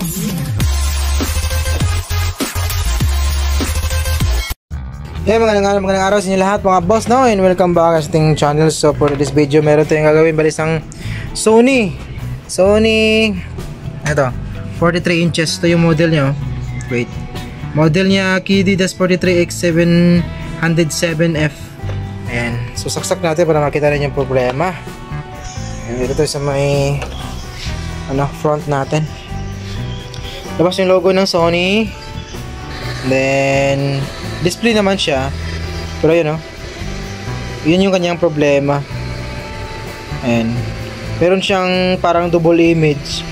Hey, magandang araw sa inyo lahat mga boss, no? And welcome back sa ating channel. So for this video, meron tayong gagawin balisang Sony ito, 43 inches. Ito yung model nyo. Wait, model niya KD-43X707F. Ayan, so saksak natin para makita rin yung problema. Ayan, dito tayo sa may front natin. Labas yung logo ng Sony. Then display naman siya, pero yun yun yung kanyang problema. Ayan, meron siyang parang double image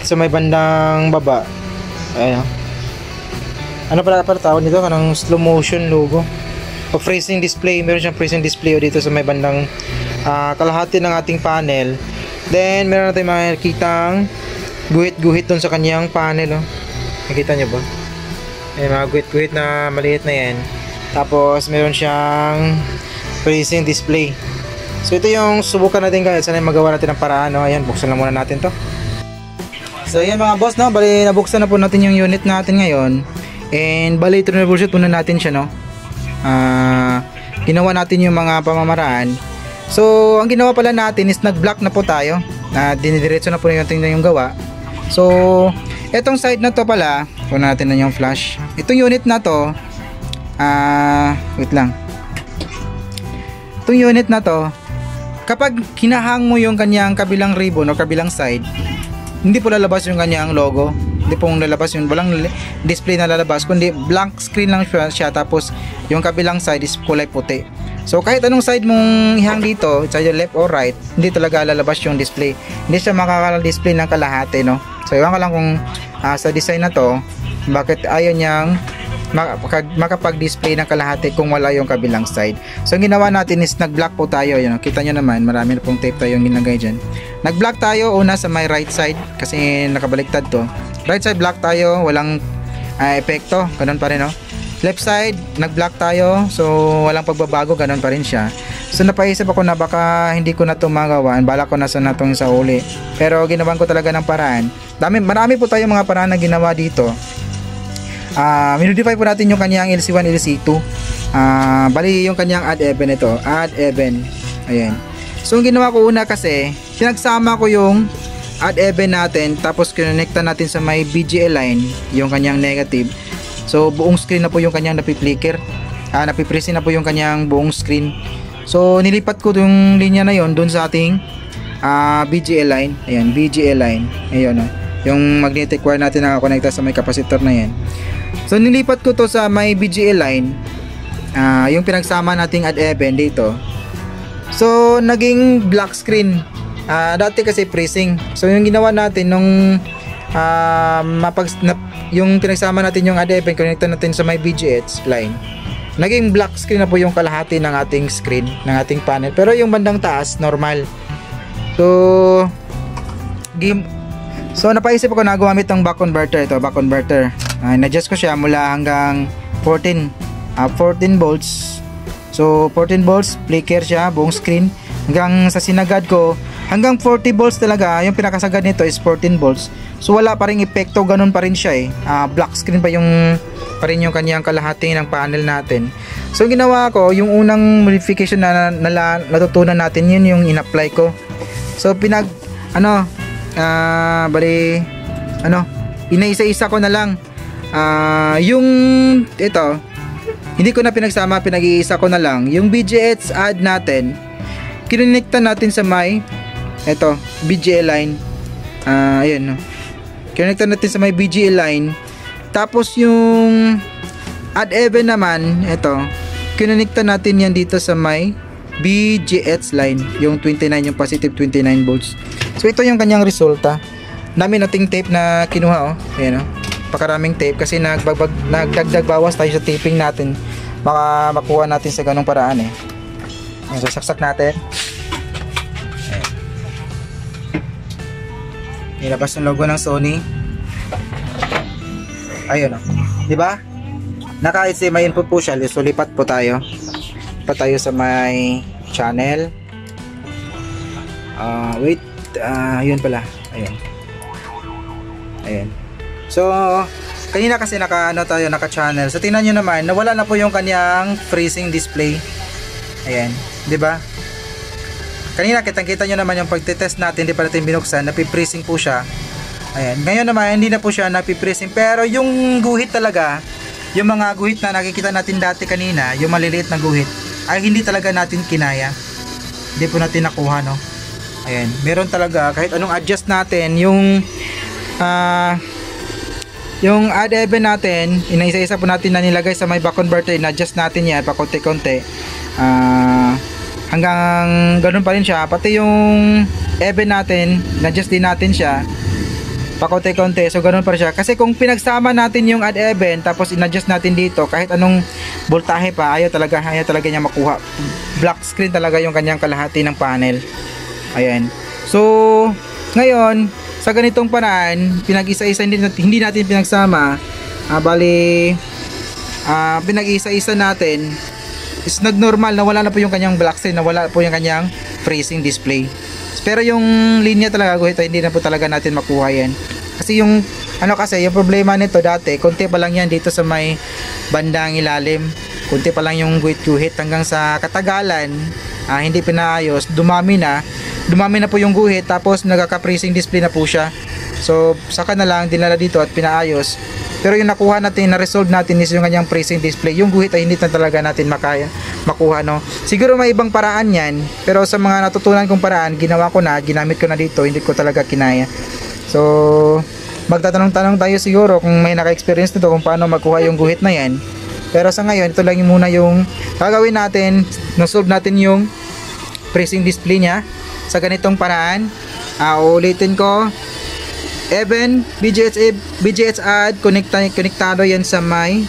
sa may bandang baba. Ayan, ano pala tawag nito? Kanang slow motion logo o freezing display. Meron siyang freezing display dito sa may bandang kalahati ng ating panel. Then meron natin makikitang guhit-guhit dun sa kanyang panel. Nakita nyo ba? May mga guhit-guhit na maliit na yan. Tapos meron siyang freezing display. So ito yung subukan natin guys. Sana magawa natin ng paraan. Ayan, buksan lang muna natin to. So ayan mga boss, bali nabuksan na po natin yung unit natin ngayon. And bali troubleshoot muna natin siya, ginawa natin yung mga pamamaraan. So ang ginawa pala natin is nag-block na po tayo. Dinidiretso na po yung gawa. So etong side na to pala, kunin natin na yung flash. Itong unit na to, wait lang. Itong unit na to, kapag hinahang mo yung kanyang kabilang ribbon o kabilang side, hindi po lalabas yung kanyang logo. Hindi po lalabas yung, walang display na lalabas, kundi blank screen lang siya. Tapos yung kabilang side is kulay puti. So kahit anong side mong ihang dito, sa left or right, hindi talaga lalabas yung display. Hindi siya makaka-display ng kalahati, So iwan ko lang kung sa design na to, bakit ayaw niyang makapag-display ng kalahati kung wala yung kabilang side. So ang ginawa natin is nag-block po tayo. Kita nyo naman, marami na pong tape tayo yung ginagay dyan. Nag-block tayo una sa may right side kasi nakabaliktad to. Right side block tayo, walang epekto, ganun pa rin. Left side, nag-block tayo, so walang pagbabago, ganun pa rin siya. So napaisip ako na baka hindi ko na ito magawa, bala ko na sa itong sa uli. Pero ginawan ko talaga ng paraan. Marami po tayong mga paraan na ginawa dito. Minodify po natin yung kanyang LC1, LC2. Bali yung kanyang add even ito, add even. Ayan. So ang ginawa ko una kasi, pinagsama ko yung add even natin, tapos kinonekta natin sa may BGA line, yung kanyang negative. So buong screen na po yung kanyang napi-flicker. Napi-freeze na po yung kanyang buong screen. So nilipat ko yung linya na yon doon sa ating BGA line. Ayan, BGA line. Ayun, yung magnetic wire natin na konekta sa may capacitor na yan. So nilipat ko to sa may BGA line, yung pinagsama nating add even dito. So naging black screen. Dati kasi freezing. So yung ginawa natin nung yung pinagsama natin yung add even, connecta natin sa may BGH line, naging black screen na po yung kalahati ng ating screen, ng ating panel. Pero yung bandang taas, normal. So napaisip ako na gumamit ng back converter. Ito, back converter. Na-adjust ko siya mula hanggang 14 volts. So 14 volts, flicker siya, buong screen. Hanggang sa sinagad ko, hanggang 40 volts talaga. Yung pinakasagad nito is 14 volts. So wala pa rin epekto, ganun pa rin siya black screen pa rin yung kanyang kalahati ng panel natin. So ginawa ko, yung unang modification na natutunan natin, yun yung in-apply ko. So inaisa-isa ko na lang. Yung ito, hindi ko na pinagsama, pinag-iisa ko na lang. Yung BGH add natin, kinonekta natin sa may BGA line. Ayun, kinonekta natin sa may BGA line. Tapos yung add even naman, kinonekta natin yan dito sa may BGH line, yung 29, yung positive 29 volts. So ito yung kanyang resulta. Dami nating tape na kinuha, ayan, pakaraming tape kasi nagdagdag bawas tayo sa taping natin. Baka makuha natin sa ganung paraan Ayan, so saksak natin. Nilabas yung logo ng Sony. Ayun, di ba? Naka-IC may input po siya, so lipat po tayo. Lipat tayo sa may channel. Wait, yun pala. Ayan. Ayan. So kanina kasi naka-channel. So tingnan niyo naman, nawala na po yung kanyang freezing display. Ayan, 'di ba? Kanina kitang-kita niyo naman yung pagte-test natin, hindi pa natin binuksan, napi-freezing po siya. Ayan, ngayon naman hindi na po siya napi-freezing, pero yung guhit talaga, yung mga guhit na nakikita natin dati kanina, yung maliliit na guhit, ay hindi talaga natin kinaya. Hindi po natin nakuha, no. Ayan, meron talaga kahit anong adjust natin, yung add even natin, inaisa-isa po natin na nilagay sa may back converter, in-adjust natin yan pa konti-konti. Hanggang ganun pa rin siya. Pati yung even natin, in-adjust din natin siya pa konti-konti. So ganun pa rin siya. Kasi kung pinagsama natin yung add even, tapos in-adjust natin dito, kahit anong voltahe pa, ayaw talaga niya makuha. Black screen talaga yung kanyang kalahati ng panel. Ayan. So ngayon, sa ganitong paraan, pinag-isa-isa hindi natin pinagsama. Pinag-isa-isa natin is nag-normal na wala na po yung kanyang black screen, na wala po yung kanyang freezing display. Pero yung linya talaga, ito hindi na po talaga natin makuha yan. Kasi yung problema nito dati, konti pa lang yan dito sa may bandang ilalim. Konti pa lang yung guhit-guhit, hanggang sa katagalan, hindi pinaayos, dumami na po yung guhit, tapos nagka-freezing display na po siya. So saka na lang dinala dito at pinaayos. Pero yung nakuha natin, na-resolve natin is yung kanyang freezing display. Yung guhit ay hindi na talaga natin makuha, no. Siguro may ibang paraan yan, pero sa mga natutunan kong paraan, ginamit ko na dito, hindi ko talaga kinaya. So magtatanong-tanong tayo siguro kung may naka-experience nito kung paano makuha yung guhit na yan. Pero sa ngayon, ito lang muna yung gagawin natin. Na-solve natin yung freezing display niya sa ganitong paraan. Uulitin ko, even BGH add, konektado yan sa may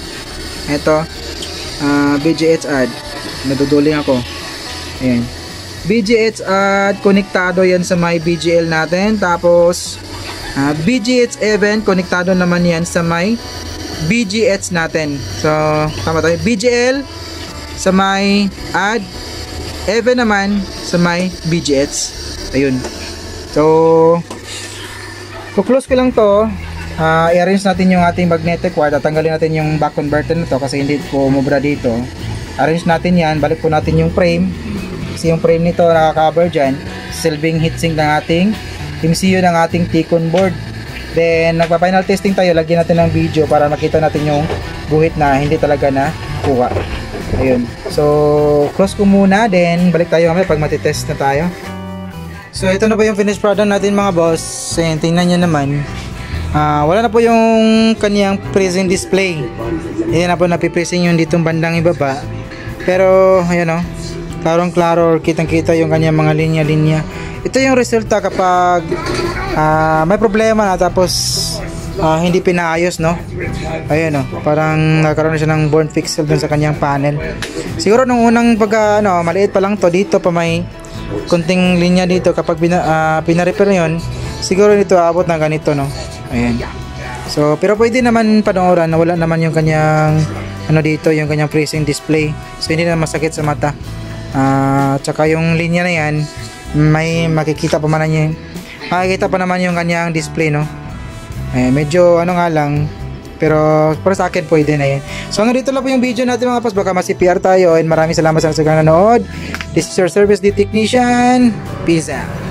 BGH add, naduduling ako. Ayan, BGH add, konektado yan sa may BGL natin. Tapos BGH even, konektado naman yan sa may BGH natin. So tama tayo, BGL sa may add, even naman sa may BGH. Ayun. So close ko lang to. I-arrange natin yung ating magnetic wire. Tatanggalin natin yung back converter na to kasi hindi po umubra dito. Arrange natin yan. Balik po natin yung frame, kasi yung frame nito nakaka-cover dyan. Silbing heatsink ng ating MCU ng ating T-Con board. Then nagpa-final testing tayo. Lagyan natin ng video para makita natin yung guhit na hindi talaga na kuha. Ayun. So close ko muna, then balik tayo mamaya pag matitest na tayo. So ito na po yung finished product natin mga boss. Ayan, tingnan nyo naman. Wala na po yung kaniyang freezing display. Ayan na po, napipreasing yung ditong bandang ibaba. Pero ayan o, klarong klaro, kitang kita yung kanyang mga linya-linya. Ito yung resulta kapag may problema na tapos hindi pinaayos, no. Ayan o, parang nagkaroon na siya ng burn pixel dun sa kanyang panel. Siguro nung unang maliit pa lang to, dito pa may kunting linya dito. Kapag pina-repair yun, siguro dito aabot na ganito, no. Ayan. So pero pwede naman panoorin na wala naman yung kanyang dito, yung kanyang freezing display. So hindi na masakit sa mata. Tsaka yung linya na yan, may makikita pa naman yung kanyang display, no. Medyo nga lang, pero para sa akin pwede na yan. So hanggang dito lang po yung video natin mga pas. Baka ma-CPR tayo, and maraming salamat sa nanonood. This is your service technician. Peace out.